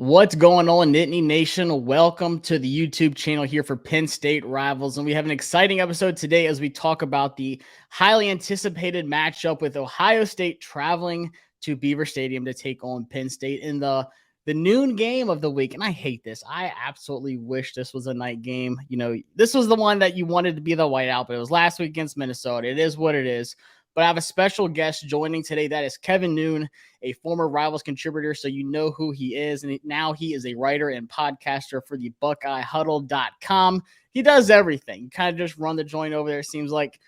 What's going on, Nittany Nation? Welcome to the YouTube channel here for Penn State Rivals. And we have an exciting episode today as we talk about the highly anticipated matchup with Ohio State traveling to Beaver Stadium to take on Penn State in the noon game of the week. And I hate this. I absolutely wish this was a night game. You know, this was the one that you wanted to be the whiteout, but it was last week against Minnesota. It is what it is. But I have a special guest joining today. That is Kevin Noon, a former Rivals contributor, so you know who he is. And now he is a writer and podcaster for the BuckeyeHuddle.com. He does everything. You kind of just run the joint over there, seems like.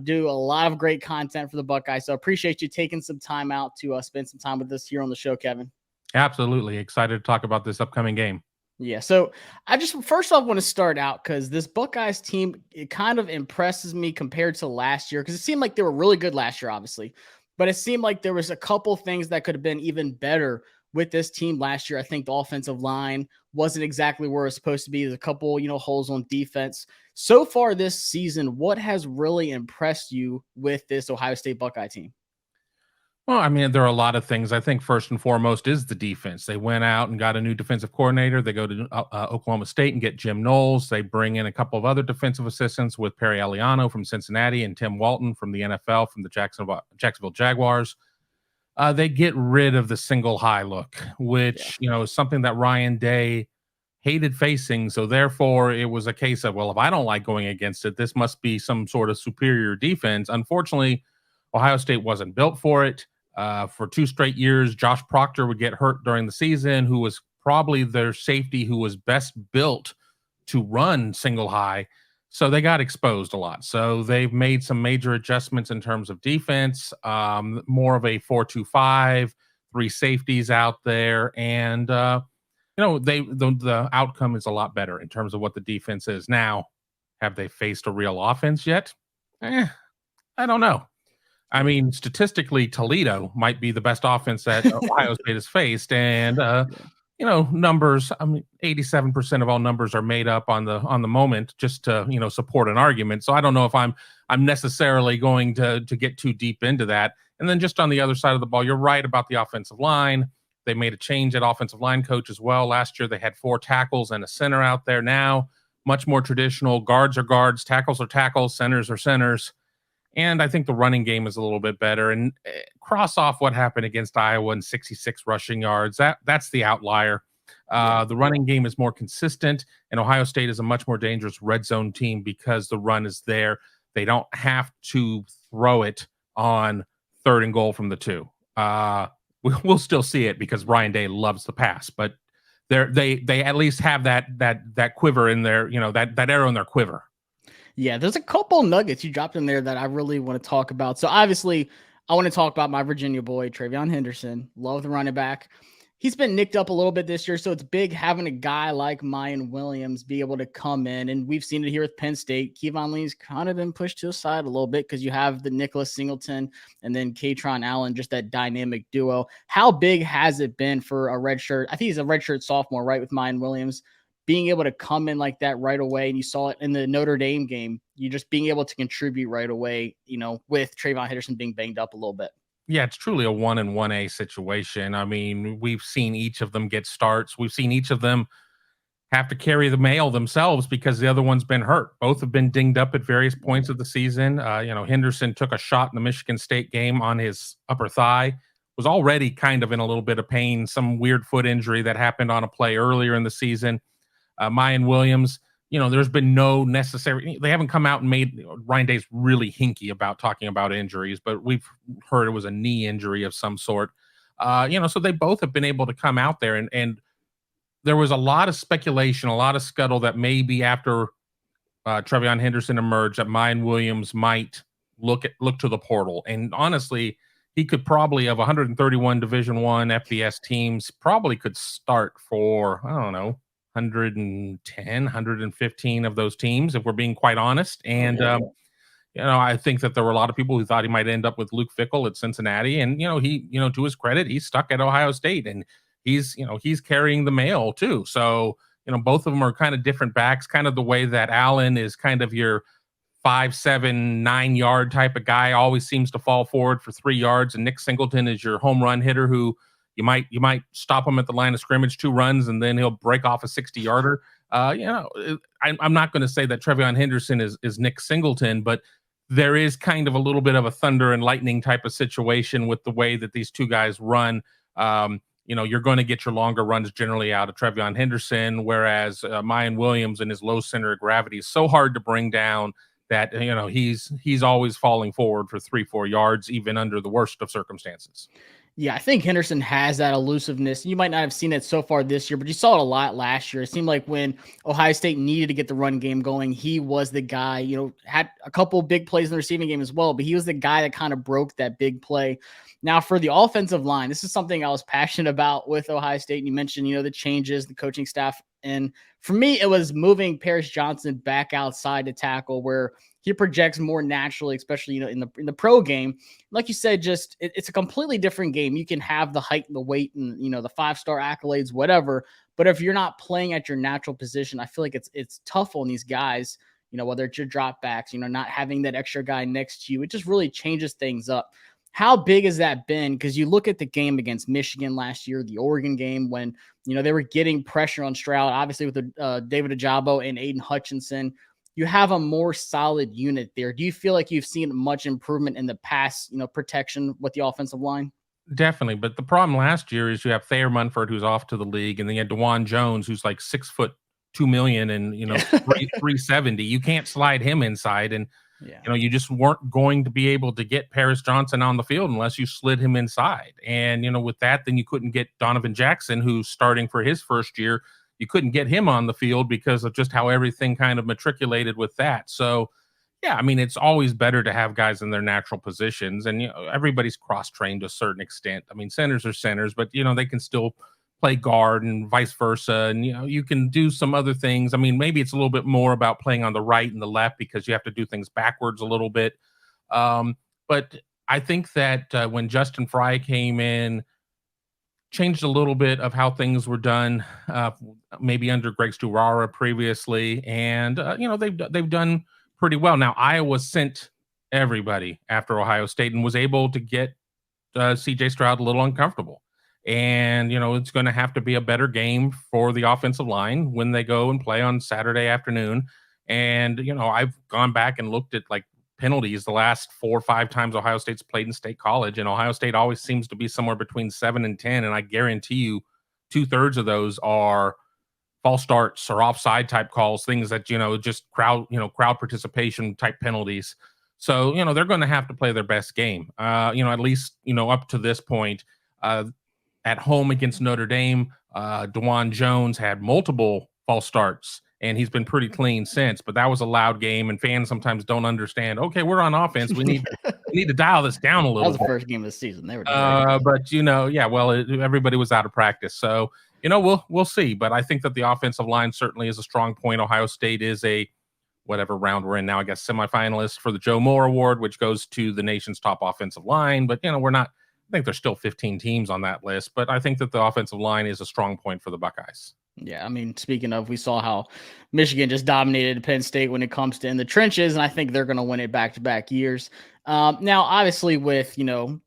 Do a lot of great content for the Buckeyes. So I appreciate you taking some time out to spend some time with us here on the show, Kevin. Absolutely. Excited to talk about this upcoming game. Yeah, so I just first off want to start out because this Buckeyes team, it kind of impresses me compared to last year because it seemed like they were really good last year, obviously, but it seemed like there was a couple things that could have been even better with this team last year. I think the offensive line wasn't exactly where it's supposed to be. There's a couple, holes on defense. So far this season, what has really impressed you with this Ohio State Buckeye team? Well, I mean, there are a lot of things. I think first and foremost is the defense. They went out and got a new defensive coordinator. They go to Oklahoma State and get Jim Knowles. They bring in a couple of other defensive assistants with Perry Eliano from Cincinnati and Tim Walton from the NFL from the Jacksonville Jaguars. They get rid of the single high look, which, is something that Ryan Day hated facing. So therefore, it was a case of, well, if I don't like going against it, this must be some sort of superior defense. Unfortunately, Ohio State wasn't built for it. For 2 straight years, Josh Proctor would get hurt during the season, who was probably their safety who was best built to run single high. So they got exposed a lot. So they've made some major adjustments in terms of defense, more of a 4-2-5, 3 safeties out there. And, the outcome is a lot better in terms of what the defense is. Now, have they faced a real offense yet? I don't know. I mean, statistically, Toledo might be the best offense that Ohio State has faced. And, numbers, 87% of all numbers are made up on the moment just to, support an argument. So I don't know if I'm necessarily going to get too deep into that. And then just on the other side of the ball, you're right about the offensive line. They made a change at offensive line coach as well. Last year, they had 4 tackles and a center out there. Now, much more traditional. Guards are guards, tackles are tackles, centers are centers. And I think the running game is a little bit better. And cross off what happened against Iowa and 66 rushing yards. That's the outlier. The running game is more consistent, and Ohio State is a much more dangerous red zone team because the run is there. They don't have to throw it on 3rd and goal from the 2. We'll still see it because Ryan Day loves the pass, but they at least have that quiver in their, that arrow in their quiver. Yeah, there's a couple nuggets you dropped in there that I really want to talk about. So obviously, I want to talk about my Virginia boy, TreVeyon Henderson. Love the running back. He's been nicked up a little bit this year, so it's big having a guy like Mayan Williams be able to come in. And we've seen it here with Penn State. Kevon Lee's kind of been pushed to the side a little bit because you have the Nicholas Singleton and then Katron Allen, just that dynamic duo. How big has it been for a redshirt? I think he's a redshirt sophomore, right, with Mayan Williams, being able to come in like that right away. And you saw it in the Notre Dame game. You just being able to contribute right away, with TreVeyon Henderson being banged up a little bit. Yeah, it's truly a 1 and 1A situation. I mean, we've seen each of them get starts. We've seen each of them have to carry the mail themselves because the other one's been hurt. Both have been dinged up at various points of the season. Henderson took a shot in the Michigan State game on his upper thigh, was already kind of in a little bit of pain, some weird foot injury that happened on a play earlier in the season. Mayan Williams, there's been no necessary, they haven't come out and made, Ryan Day's really hinky about talking about injuries, but we've heard it was a knee injury of some sort. So they both have been able to come out there and there was a lot of speculation, a lot of scuttle that maybe after TreVeyon Henderson emerged that Mayan Williams might look to the portal. And honestly, he could probably, of 131 Division I FBS teams, probably could start for, 110, 115 of those teams, if we're being quite honest. And, I think that there were a lot of people who thought he might end up with Luke Fickell at Cincinnati. And, he, to his credit, he's stuck at Ohio State and he's carrying the mail too. So, both of them are kind of different backs, kind of the way that Allen is kind of your 5'7", 9-yard type of guy, always seems to fall forward for 3 yards. And Nick Singleton is your home run hitter who, You might stop him at the line of scrimmage, 2 runs, and then he'll break off a 60-yarder. I'm not going to say that Trevion Henderson is Nick Singleton, but there is kind of a little bit of a thunder and lightning type of situation with the way that these two guys run. You're going to get your longer runs generally out of Trevion Henderson, whereas Mayan Williams and his low center of gravity is so hard to bring down that he's always falling forward for 3-4 yards, even under the worst of circumstances. Yeah, I think Henderson has that elusiveness. You might not have seen it so far this year, but you saw it a lot last year. It seemed like when Ohio State needed to get the run game going, he was the guy, had a couple big plays in the receiving game as well, but he was the guy that kind of broke that big play. Now, for the offensive line, this is something I was passionate about with Ohio State. And you mentioned, the changes, the coaching staff. And for me, it was moving Paris Johnson back outside to tackle where he projects more naturally, especially, in the pro game. Like you said, just it's a completely different game. You can have the height and the weight and, the 5-star accolades, whatever. But if you're not playing at your natural position, I feel like it's tough on these guys, whether it's your drop backs, not having that extra guy next to you. It just really changes things up. How big has that been? Because you look at the game against Michigan last year, the Oregon game, when, they were getting pressure on Stroud, obviously with the David Ojabo and Aiden Hutchinson. You have a more solid unit there. Do you feel like you've seen much improvement in the pass, protection with the offensive line? Definitely. But the problem last year is you have Thayer Munford, who's off to the league, and then you had DeJuan Jones, who's like 6 foot, $2 million and, 370. You can't slide him inside. And, you just weren't going to be able to get Paris Johnson on the field unless you slid him inside. And, with that, then you couldn't get Donovan Jackson, who's starting for his first year. You couldn't get him on the field because of just how everything kind of matriculated with that. So, yeah, I mean, it's always better to have guys in their natural positions. And, everybody's cross-trained to a certain extent. I mean, centers are centers, but, they can still play guard and vice versa. And, you can do some other things. I mean, maybe it's a little bit more about playing on the right and the left because you have to do things backwards a little bit. But I think that when Justin Fry came in, changed a little bit of how things were done, maybe under Greg Sturara previously, and they've done pretty well. Now Iowa sent everybody after Ohio State and was able to get C.J. Stroud a little uncomfortable, and it's going to have to be a better game for the offensive line when they go and play on Saturday afternoon. And I've gone back and looked at like penalties the last 4 or 5 times Ohio State's played in State College, and Ohio State always seems to be somewhere between 7 and 10. And I guarantee you 2/3 of those are false starts or offside type calls, things that, just crowd participation type penalties. So, they're going to have to play their best game, at least, up to this point. At home against Notre Dame, DeJuan Jones had multiple false starts, and he's been pretty clean since. But that was a loud game, and fans sometimes don't understand. Okay, we're on offense. We need to dial this down a little. That was the first game of the season. They were but everybody was out of practice, so we'll see. But I think that the offensive line certainly is a strong point. Ohio State is a whatever round we're in now, I guess, semifinalist for the Joe Moore Award, which goes to the nation's top offensive line. But we're not. I think there's still 15 teams on that list, but I think that the offensive line is a strong point for the Buckeyes. Yeah, I mean, speaking of, we saw how Michigan just dominated Penn State when it comes to in the trenches, and I think they're going to win it back-to-back years. Now, obviously, with,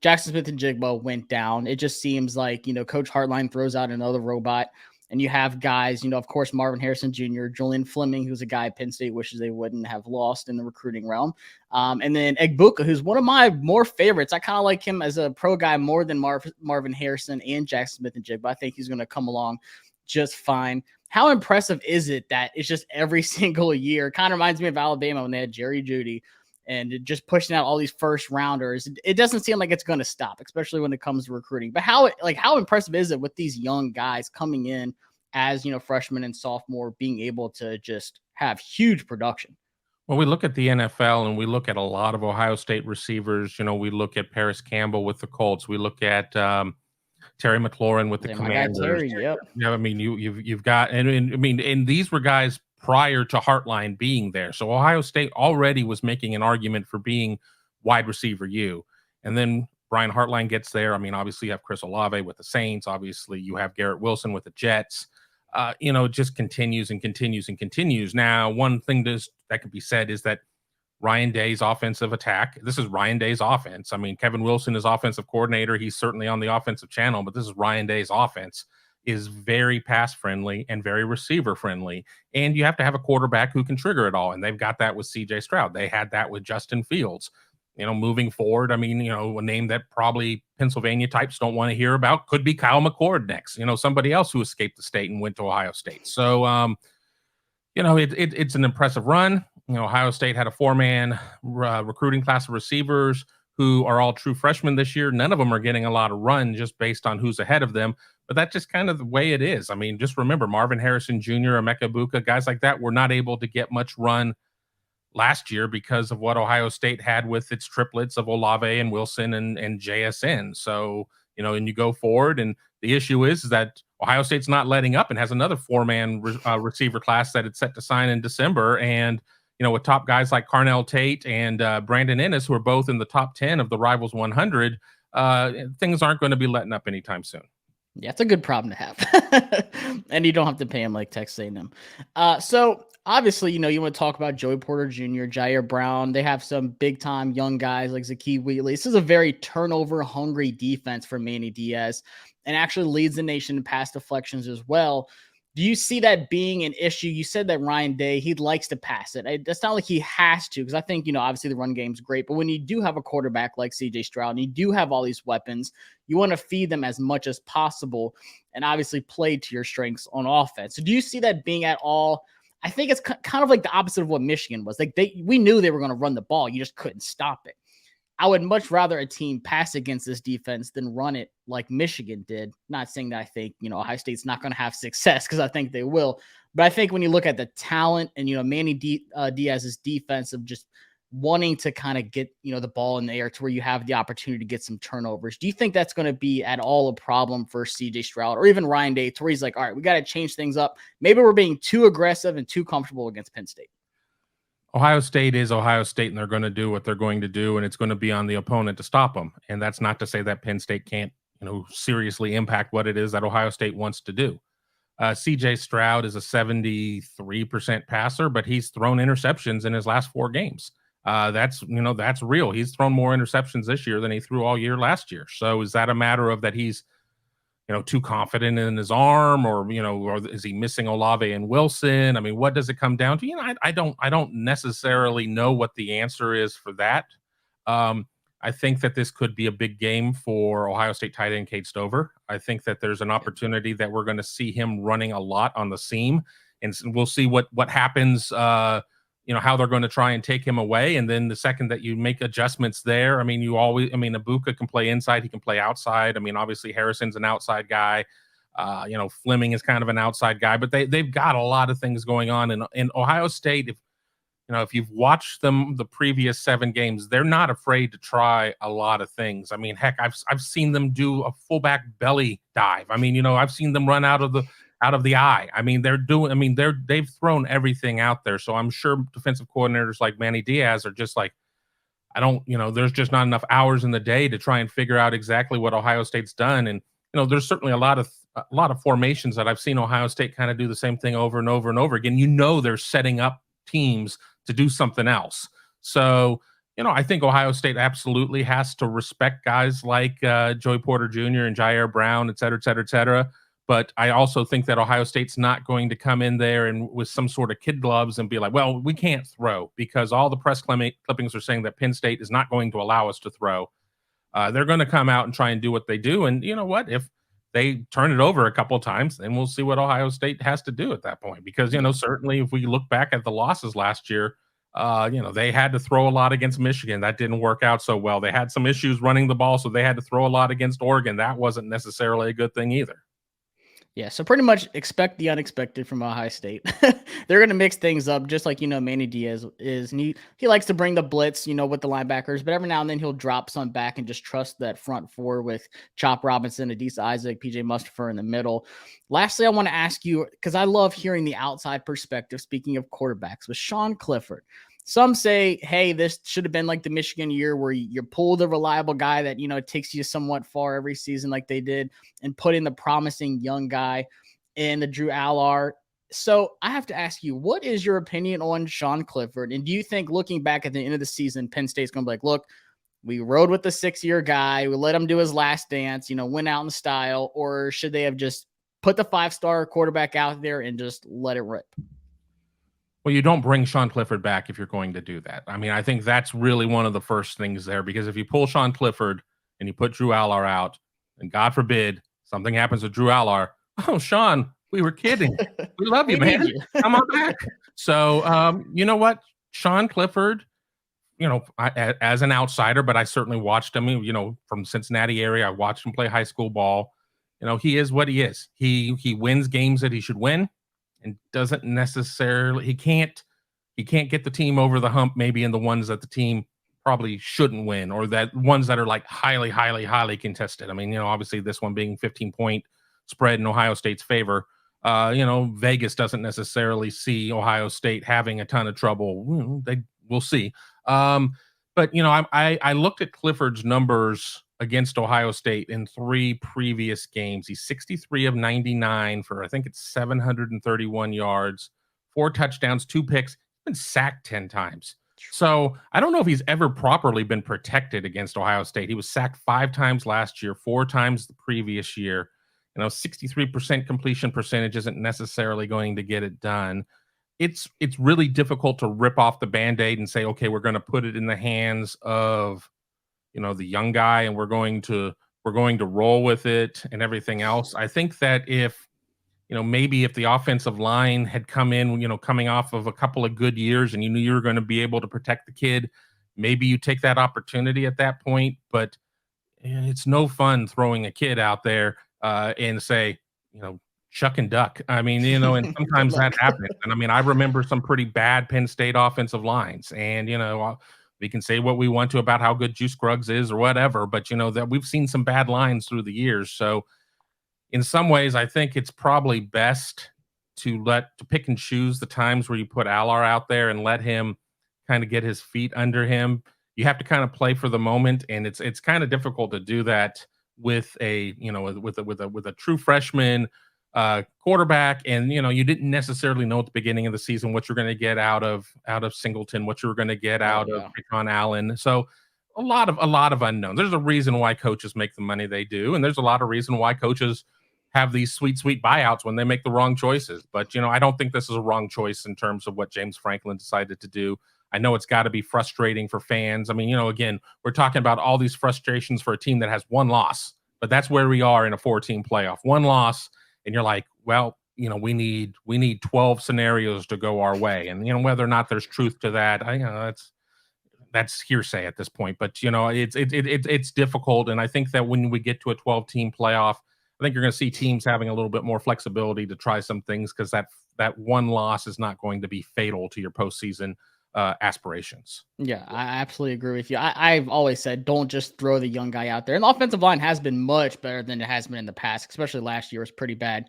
Jackson Smith and Jigba went down, it just seems like, Coach Hartline throws out another robot, and you have guys, of course, Marvin Harrison Jr., Julian Fleming, who's a guy Penn State wishes they wouldn't have lost in the recruiting realm. And then Egbuka, who's one of my more favorites. I kind of like him as a pro guy more than Marvin Harrison and Jackson Smith and Jigba. I think he's going to come along just fine. How impressive is it that it's just every single year? Kind of reminds me of Alabama when they had Jerry Jeudy and just pushing out all these first rounders. It doesn't seem like it's going to stop, especially when it comes to recruiting. But how impressive is it with these young guys coming in as, freshmen and sophomore being able to just have huge production? Well, we look at the NFL and we look at a lot of Ohio State receivers. We look at Paris Campbell with the Colts. We look at Terry McLaurin with the Commanders. Terry, yep. I mean, you've got, and these were guys prior to Hartline being there. So Ohio State already was making an argument for being wide receiver U. And then Brian Hartline gets there. I mean, obviously you have Chris Olave with the Saints. Obviously you have Garrett Wilson with the Jets. It just continues and continues and continues. Now, one thing that could be said is that Ryan Day's offensive attack. This is Ryan Day's offense. I mean, Kevin Wilson is offensive coordinator. He's certainly on the offensive channel, but this is Ryan Day's offense is very pass friendly and very receiver friendly. And you have to have a quarterback who can trigger it all. And they've got that with CJ Stroud. They had that with Justin Fields. Moving forward, I mean, a name that probably Pennsylvania types don't want to hear about could be Kyle McCord next, somebody else who escaped the state and went to Ohio State. So, it's an impressive run. Ohio State had a 4-man recruiting class of receivers who are all true freshmen this year. None of them are getting a lot of run just based on who's ahead of them. But that's just kind of the way it is. I mean, just remember Marvin Harrison Jr., Emeka Buka, guys like that were not able to get much run last year because of what Ohio State had with its triplets of Olave and Wilson and JSN. So, and you go forward, and the issue is that Ohio State's not letting up and has another 4-man receiver class that it's set to sign in December. And, with top guys like Carnell Tate and Brandon Ennis, who are both in the top 10 of the Rivals 100, things aren't going to be letting up anytime soon. Yeah, it's a good problem to have. And you don't have to pay him like Texas A&M. So obviously, you want to talk about Joey Porter Jr., Jair Brown. They have some big-time young guys like Zakee Wheatley. This is a very turnover-hungry defense for Manny Diaz and actually leads the nation in pass deflections as well. Do you see that being an issue? You said that Ryan Day, he likes to pass it. That's not like he has to, because I think, obviously the run game's great. But when you do have a quarterback like CJ Stroud and you do have all these weapons, you want to feed them as much as possible and obviously play to your strengths on offense. So do you see that being at all? I think it's kind of like the opposite of what Michigan was. Like we knew they were going to run the ball. You just couldn't stop it. I would much rather a team pass against this defense than run it like Michigan did. Not saying that I think, Ohio State's not going to have success, because I think they will. But I think when you look at the talent and, Manny Diaz's defense of just wanting to kind of get, the ball in the air to where you have the opportunity to get some turnovers, do you think that's going to be at all a problem for CJ Stroud or even Ryan Day, to where he's like, all right, we got to change things up. Maybe we're being too aggressive and too comfortable against Penn State. Ohio State is Ohio State, and they're going to do what they're going to do, and it's going to be on the opponent to stop them. And that's not to say that Penn State can't, seriously impact what it is that Ohio State wants to do. CJ Stroud is a 73% passer, but he's thrown interceptions in his last 4 games. That's real. He's thrown more interceptions this year than he threw all year last year. So is that a matter of that he's too confident in his arm, or is he missing Olave and Wilson? I mean, what does it come down to? I don't necessarily know what the answer is for that. I think that this could be a big game for Ohio State tight end Cade Stover. I think that there's an opportunity that we're going to see him running a lot on the seam, and we'll see what happens. How they're going to try and take him away. And then the second that you make adjustments there, Ibuka can play inside, he can play outside. I mean, obviously Harrison's an outside guy. Fleming is kind of an outside guy, but they've got a lot of things going on in Ohio State. If you've watched them the previous 7 games, they're not afraid to try a lot of things. I mean, heck, I've seen them do a fullback belly dive. I mean, I've seen them run out of the eye. I mean, they've thrown everything out there. So I'm sure defensive coordinators like Manny Diaz are just like, there's just not enough hours in the day to try and figure out exactly what Ohio State's done. And, there's certainly a lot of formations that I've seen Ohio State kind of do the same thing over and over and over again. They're setting up teams to do something else. So, I think Ohio State absolutely has to respect guys like Joey Porter Jr. and Jair Brown, et cetera, et cetera, et cetera. But I also think that Ohio State's not going to come in there and with some sort of kid gloves and be like, well, we can't throw, because all the press clippings are saying that Penn State is not going to allow us to throw. They're going to come out and try and do what they do. And you know what? If they turn it over a couple of times, then we'll see what Ohio State has to do at that point. Because, certainly if we look back at the losses last year, they had to throw a lot against Michigan. That didn't work out so well. They had some issues running the ball, so they had to throw a lot against Oregon. That wasn't necessarily a good thing either. Yeah, so pretty much expect the unexpected from Ohio State. They're going to mix things up, just like, Manny Diaz is. And he likes to bring the blitz, with the linebackers, but every now and then he'll drop some back and just trust that front 4 with Chop Robinson, Adisa Isaac, PJ Mustipher in the middle. Lastly, I want to ask you, because I love hearing the outside perspective, speaking of quarterbacks, with Sean Clifford. Some say, hey, this should have been like the Michigan year where you pull the reliable guy that, takes you somewhat far every season like they did, and put in the promising young guy in the Drew Allar. So I have to ask you, what is your opinion on Sean Clifford? And do you think, looking back at the end of the season, Penn State's going to be like, look, we rode with the 6-year guy, we let him do his last dance, went out in style, or should they have just put the 5-star quarterback out there and just let it rip? Well, you don't bring Sean Clifford back if you're going to do that. I mean, I think that's really one of the first things there, because if you pull Sean Clifford and you put Drew Allar out, and God forbid something happens to Drew Allar, oh, Sean, we were kidding. We love you, man. Come on back. So, you know what? Sean Clifford, as an outsider, but I certainly watched him, from Cincinnati area. I watched him play high school ball. He is what he is. He wins games that he should win, and doesn't necessarily, he can't get the team over the hump, maybe in the ones that the team probably shouldn't win, or that ones that are like highly, highly, highly contested. I mean, obviously this one being 15-point spread in Ohio State's favor. Vegas doesn't necessarily see Ohio State having a ton of trouble. We'll see. But I looked at Clifford's numbers against Ohio State in 3 previous games. He's 63 of 99 for, I think it's 731 yards, 4 touchdowns, 2 picks, been sacked 10 times. So I don't know if he's ever properly been protected against Ohio State. He was sacked 5 times last year, 4 times the previous year. 63% completion percentage isn't necessarily going to get it done. It's really difficult to rip off the Band-Aid and say, okay, we're going to put it in the hands of, the young guy, and we're going to roll with it and everything else. I think that if, maybe if the offensive line had come in, coming off of a couple of good years, and you knew you were going to be able to protect the kid, maybe you take that opportunity at that point. But it's no fun throwing a kid out there and say, chuck and duck. I mean, and sometimes that happens. And I mean, I remember some pretty bad Penn State offensive lines, and, we can say what we want to about how good Juice Scruggs is or whatever, but that we've seen some bad lines through the years. So in some ways, I think it's probably best to pick and choose the times where you put Allar out there and let him kind of get his feet under him. You have to kind of play for the moment, and it's kind of difficult to do that with a true freshman quarterback. And you didn't necessarily know at the beginning of the season what you're going to get out of Singleton, what you were going to get out of Raycon Allen. So a lot of unknowns. There's a reason why coaches make the money they do, and there's a lot of reason why coaches have these sweet buyouts when they make the wrong choices. But I don't think this is a wrong choice in terms of what James Franklin decided to do. I know it's got to be frustrating for fans. I mean, again, we're talking about all these frustrations for a team that has 1 loss, but that's where we are in a 4-team playoff. 1 loss, and you're like, well, we need 12 scenarios to go our way. And whether or not there's truth to that, that's hearsay at this point. But it's difficult, and I think that when we get to a 12-team playoff, I think you're going to see teams having a little bit more flexibility to try some things, because that 1 loss is not going to be fatal to your postseason aspirations. Yeah, I absolutely agree with you. I've always said, don't just throw the young guy out there. And the offensive line has been much better than it has been in the past, especially last year was pretty bad.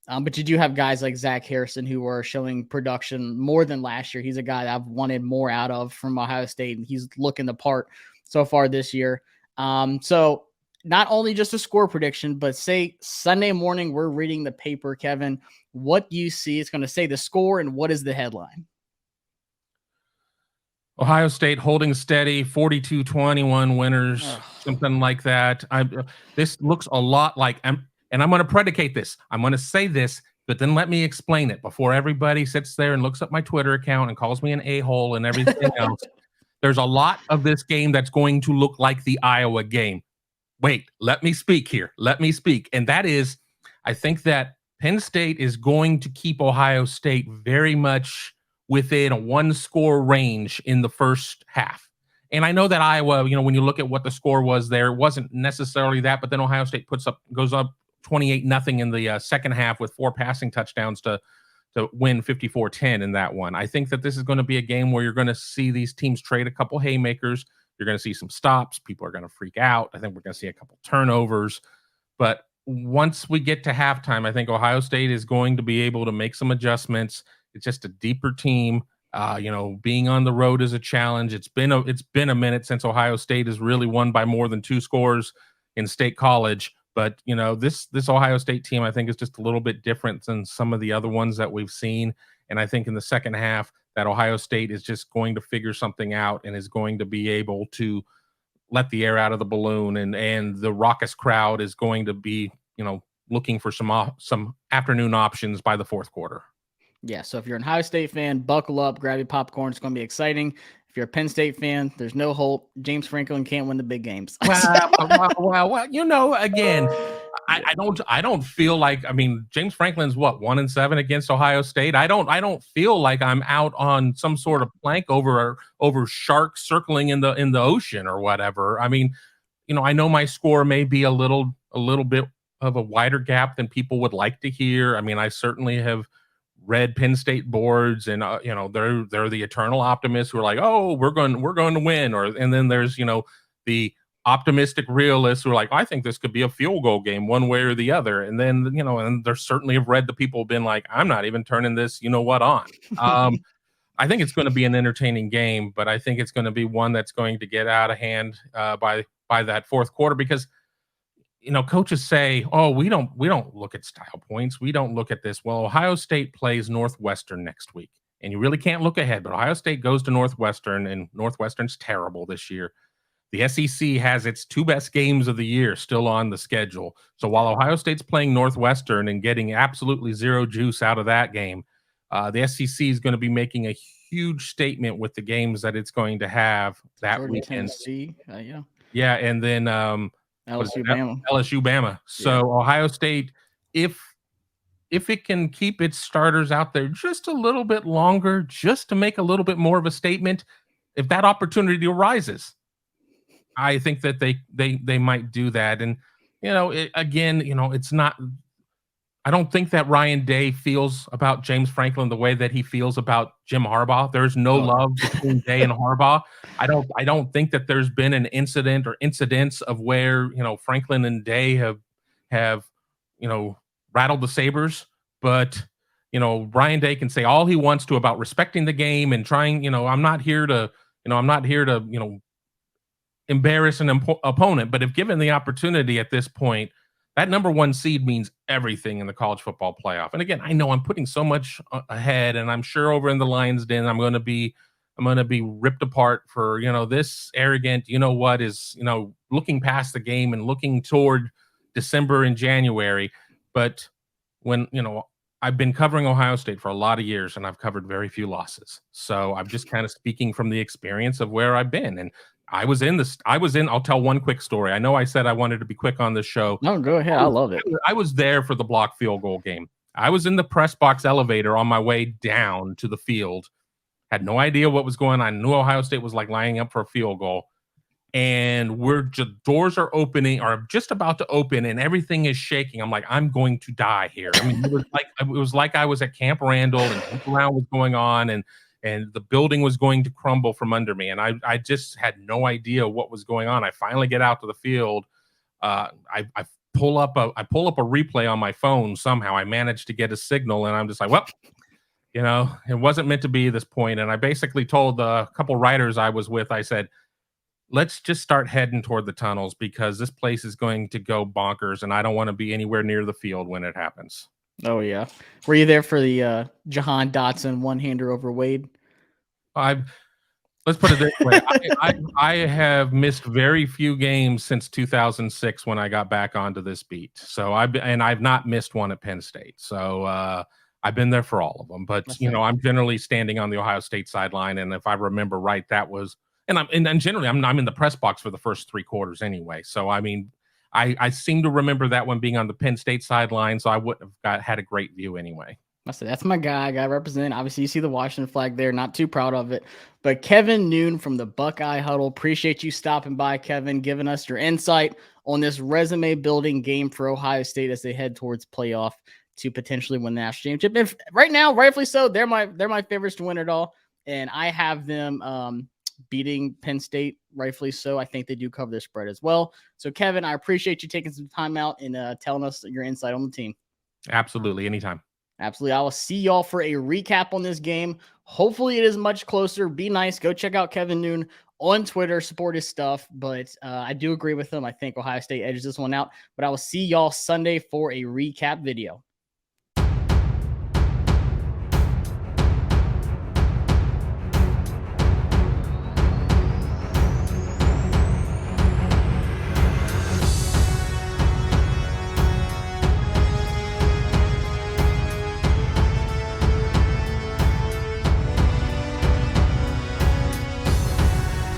But you do have guys like Zach Harrison who are showing production more than last year. He's a guy that I've wanted more out of from Ohio State, and he's looking the part so far this year. So not only just a score prediction, but say Sunday morning we're reading the paper, Kevin, what do you see? It's going to say the score, and what is the headline? Ohio State holding steady, 42-21 winners, something like that. This looks a lot like, and I'm going to predicate this. I'm going to say this, but then let me explain it before everybody sits there and looks up my Twitter account and calls me an a-hole and everything else. There's a lot of this game that's going to look like the Iowa game. Wait, let me speak here. Let me speak. And that is, I think that Penn State is going to keep Ohio State very much within a 1-score range in the first half. And I know that Iowa, when you look at what the score was there, it wasn't necessarily that, but then Ohio State goes up 28-0 in the second half with 4 passing touchdowns to win 54-10 in that one. I think that this is going to be a game where you're going to see these teams trade a couple haymakers. You're going to see some stops. People are going to freak out. I think we're going to see a couple turnovers. But once we get to halftime, I think Ohio State is going to be able to make some adjustments. It's just a deeper team. Being on the road is a challenge. It's been a minute since Ohio State has really won by more than 2 scores in State College. But, this Ohio State team, I think, is just a little bit different than some of the other ones that we've seen. And I think in the second half that Ohio State is just going to figure something out and is going to be able to let the air out of the balloon, and the raucous crowd is going to be, looking for some afternoon options by the fourth quarter. Yeah, so if you're an Ohio State fan, buckle up, grab your popcorn. It's going to be exciting. If you're a Penn State fan, there's no hope. James Franklin can't win the big games. Well, again, I don't feel like, James Franklin's 1-7 against Ohio State. I don't feel like I'm out on some sort of plank over sharks circling in the ocean or whatever. I know my score may be a little bit of a wider gap than people would like to hear. I certainly have read Penn State boards, and they're the eternal optimists who are like, oh, we're going to win, and then there's the optimistic realists who are like, I think this could be a field goal game one way or the other, and then and there certainly have read the people who've been like, I'm not even turning this on. I think it's going to be an entertaining game, but I think it's going to be one that's going to get out of hand by that fourth quarter, because coaches say, oh, we don't look at style points. We don't look at this. Well, Ohio State plays Northwestern next week, and you really can't look ahead, but Ohio State goes to Northwestern, and Northwestern's terrible this year. The SEC has its two best games of the year still on the schedule. So while Ohio State's playing Northwestern and getting absolutely zero juice out of that game, the SEC is going to be making a huge statement with the games that it's going to have that Georgia, weekend. Tennessee, Yeah, and then LSU, Bama. LSU, Bama. So Ohio State, if it can keep its starters out there just a little bit longer, just to make a little bit more of a statement, if that opportunity arises, I think that they might do that. And it's not. I don't think that Ryan Day feels about James Franklin the way that he feels about Jim Harbaugh. There's no love between Day and Harbaugh. I don't think that there's been an incident or incidents of where Franklin and Day have rattled the sabers. But Ryan Day can say all he wants to about respecting the game and trying. I'm not here to embarrass an opponent. But if given the opportunity at this point, that number one seed means everything in the college football playoff. And again, I know I'm putting so much ahead, and I'm sure over in the Lions Den, I'm going to be ripped apart for, this arrogant, is, looking past the game and looking toward December and January. But when, I've been covering Ohio State for a lot of years, and I've covered very few losses. So I'm just kind of speaking from the experience of where I've been. And I'll tell one quick story. I know I said I wanted to be quick on this show. No, go ahead. I love it. I was there for the block field goal game. I was in the press box elevator on my way down to the field. Had no idea what was going on. I knew Ohio State was lining up for a field goal. And doors are opening, or just about to open, and everything is shaking. I'm like, I'm going to die here. It was like I was at Camp Randall, and look around was going on, and the building was going to crumble from under me. And I just had no idea what was going on. I finally get out to the field. I pull up a replay on my phone. Somehow I managed to get a signal, and I'm just like, well, it wasn't meant to be this point. And I basically told the couple writers I was with, I said, let's just start heading toward the tunnels, because this place is going to go bonkers, and I don't want to be anywhere near the field when it happens. Oh, yeah. Were you there for the Jahan Dotson one-hander over Wade? Let's put it this way. I have missed very few games since 2006 when I got back onto this beat. So I've not missed one at Penn State. So I've been there for all of them. But I'm generally standing on the Ohio State sideline, and if I remember right, that was and generally I'm in the press box for the first three quarters anyway. So I seem to remember that one being on the Penn State sideline, so I wouldn't have had a great view anyway. I said, that's my guy. I got to represent. Obviously, you see the Washington flag there. Not too proud of it. But Kevin Noon from the Buckeye Huddle. Appreciate you stopping by, Kevin, giving us your insight on this resume-building game for Ohio State as they head towards playoff to potentially win the national championship. If right now, rightfully so, they're my favorites to win it all, and I have them beating Penn State, rightfully so. I think they do cover the spread as well. So, Kevin, I appreciate you taking some time out and telling us your insight on the team. Absolutely. Anytime. Absolutely. I will see y'all for a recap on this game. Hopefully it is much closer. Be nice. Go check out Kevin Noon on Twitter. Support his stuff. But I do agree with him. I think Ohio State edges this one out. But I will see y'all Sunday for a recap video.